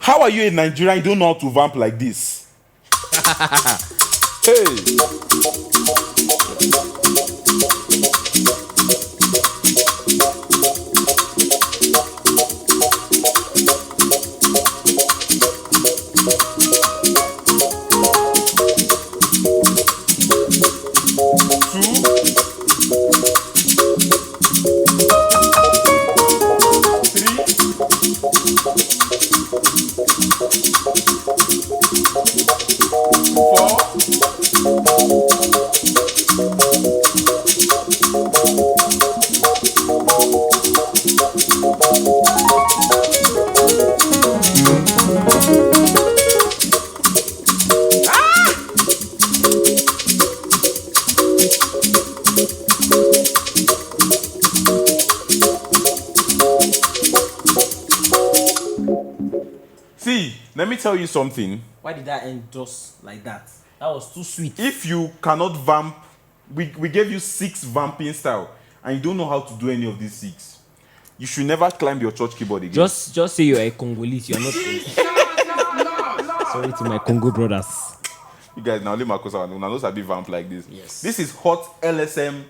How are you in Nigeria? You don't know how to vamp like this. Hey. See, let me tell you something. Why did that end just like that? That was too sweet. If you cannot vamp, we gave you 6 vamping style, and you don't know how to do any of these 6, you should never climb your church keyboard again. Just say you're a Congolese. You're not. Sorry to my Congo brothers. You guys now leave my cosa. Now knows I be vamp like this. Yes. This is hot LSM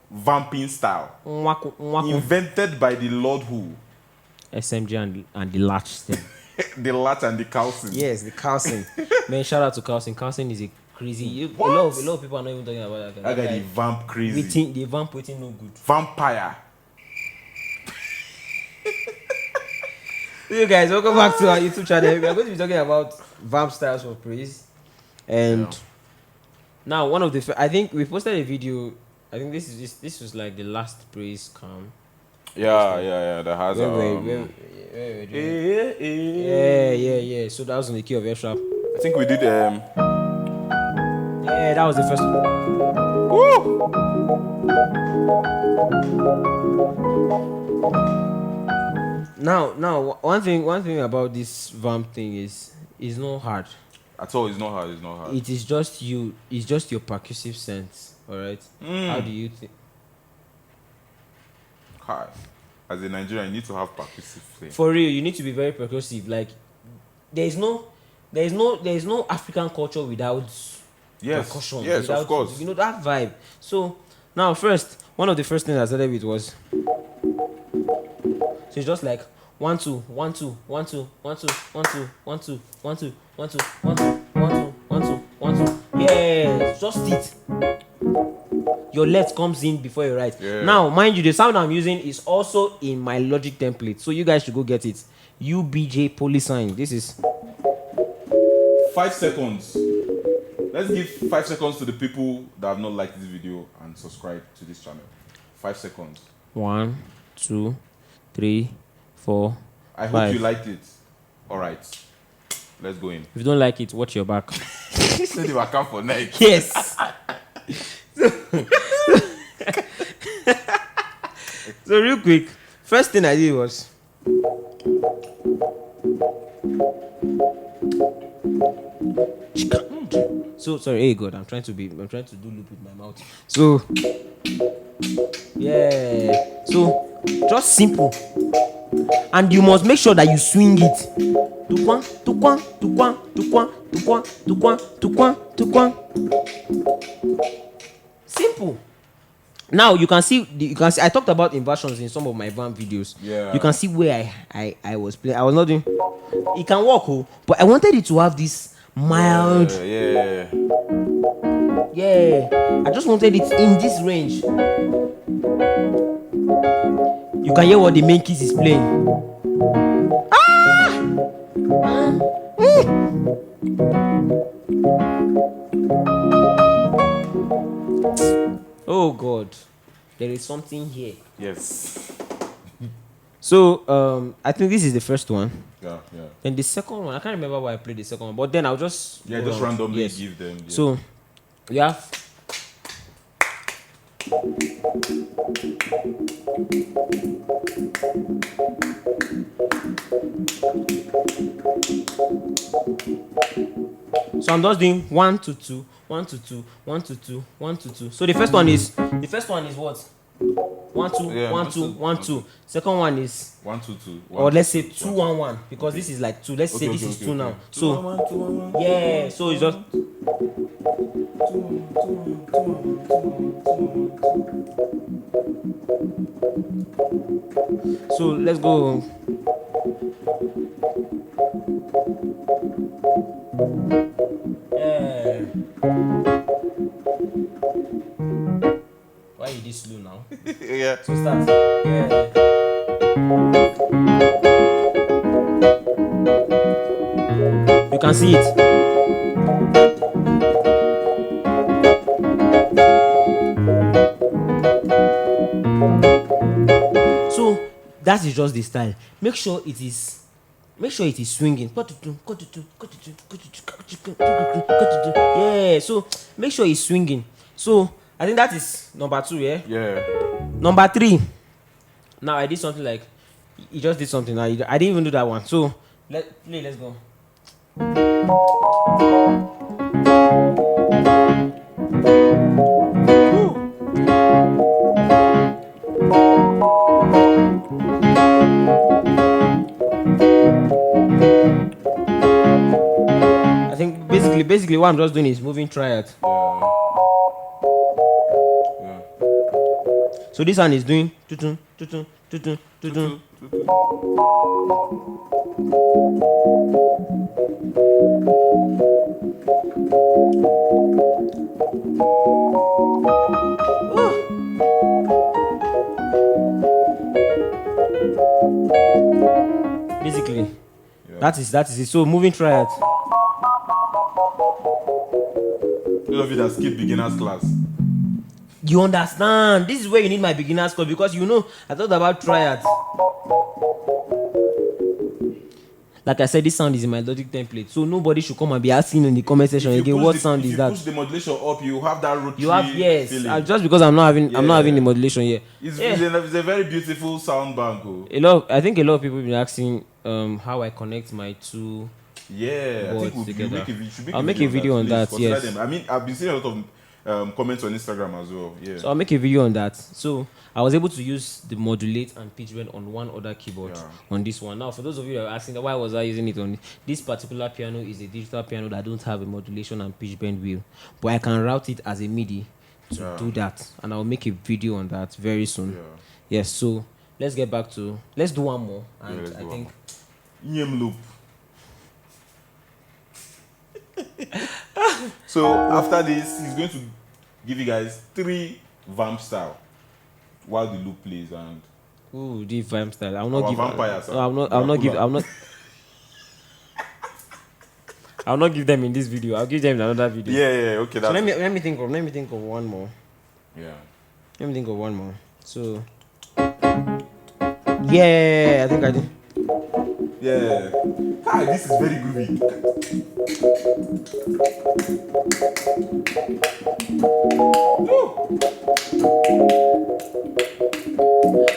vamping style, invented by the Lord who. SMG and the latch thing. The latch and the calcin. Yes, the calcin. Man, shout out to calcin. Calcin is a crazy. A lot of people are not even talking about that guy. That guy, the vamp crazy. The vamp waiting no good. Vampire. You guys, welcome back to our YouTube channel. We are going to be talking about vamp styles for praise. And now one of the I think we posted a video. I think this was like the last praise cam. Yeah. That has Yeah. So that was on the key of F sharp. I think we did Yeah, that was the first one. Woo! Now one thing about this vamp thing is it's not hard. At all, it's not hard. It is just you. It's just your percussive sense. All right. How do you think? Hard. As a Nigerian, you need to have percussive thing. For real, you need to be very percussive. Like, there is no African culture without percussion. Yes, of course. You know that vibe. So now, one of the first things I started with was. So it's just like 1 2 1 2 1 2 1 2 1 2 1 2 1 2 1 2 1 2 1 2 1 2 1 2. Yeah, just it. Your left comes in before your right. Yeah. Now, mind you, the sound I'm using is also in my Logic template, so you guys should go get it. UBJ Polysign. This is 5 seconds. Let's give 5 seconds to the people that have not liked this video and subscribe to this channel. 5 seconds. 1 2 3 4. I hope 5. you liked it. All right, let's go in. If you don't like it, watch your back. Said if I come for next. Yes. So real quick, first thing I did was so sorry. Hey God, I'm trying to do loop with my mouth. So yeah, so just simple, and you must make sure that you swing it. Tukwan, tukwan, tukwan, tukwan, tukwan, tukwan, tukwan, tukwan. Simple. Now you can see I talked about inversions in some of my Vamp videos. Yeah. You can see where I was playing. I was not doing. It can work, but I wanted it to have this mild. Yeah. I just wanted it in this range. You can hear what the main keys is playing. Oh God, there is something here. Yes. So I think this is the first one. Yeah. Then the second one, I can't remember why I played the second one, but then I'll just randomly give them. Yeah. So you have. So I'm just doing 1 to 2, 1 to 2, 1 to 2, 1 to 2. So the first one is what? 1 2 Yeah, 1 2 1 2. Second one is 1 2 2. or let's say 2 1 1 because this is like 2. Let's say this is 2 now. So 2 1 2 1 1. yeah, so it's just so let's go. Yeah. Why are you this slow now? Yeah. So start. Yeah. You can see it. So that is just the style. Make sure it is swinging. Yeah, so make sure it's swinging. So I think that is number 2, yeah? Yeah. Number 3. Now I did something like he just did something. Now I didn't even do that one. So let's go. I think basically what I'm just doing is moving triad. Yeah. So this one is doing tutun tutun tutun tutun. Basically, that is it. So moving triad. Those of you that skip beginners class. You understand? This is where you need my beginner's club because you know I thought about triads. Like I said, this sound is in my Logic template, so nobody should come and be asking in the comment section again what sound is that. If you push the modulation up, you have that rotary. You have feeling. just because I'm not having the modulation here. It's a very beautiful sound bank. I think a lot of people have been asking how I connect my two. Yeah, I think together. I'll make a video on that. Yes. Them. I mean, I've been seeing a lot of comments on Instagram as well. Yeah. So I'll make a video on that. So I was able to use the modulate and pitch bend on one other keyboard on this one. Now, for those of you that are asking why was I using it on this particular piano, is a digital piano that don't have a modulation and pitch bend wheel, but I can route it as a MIDI to do that, and I'll make a video on that very soon. Yeah. Yes. So let's get back to let's do one more, and I think EM loop. So after this, he's going to give you guys 3 vamp style while the loop plays and. Ooh, the vamp style. I will not give. Vampires. I'm not give. I'll not give them in this video. I'll give them in another video. Yeah. Okay. So let me think of one more. Yeah. Let me think of one more. So. Yeah, I think I did. Yeah. Hi, this is very groovy.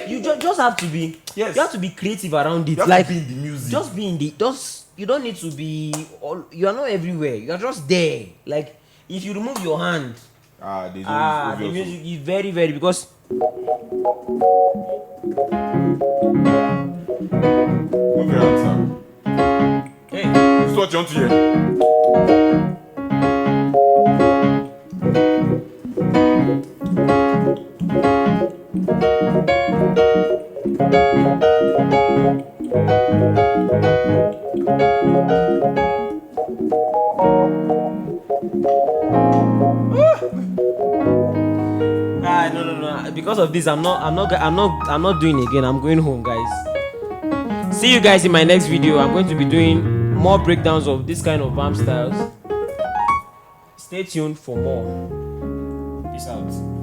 You just have to be. Yes. You have to be creative around it. You have like to be in the music. Just be in the. You don't need to be. You are not everywhere. You are just there. Like if you remove your hand. The music is very very because. Move your hands now. Hey. This is what you want to hear. No. Because of this, I'm not doing it again. I'm going home, guys. See you guys in my next video. I'm going to be doing more breakdowns of this kind of vamp styles. Stay tuned for more. Peace out.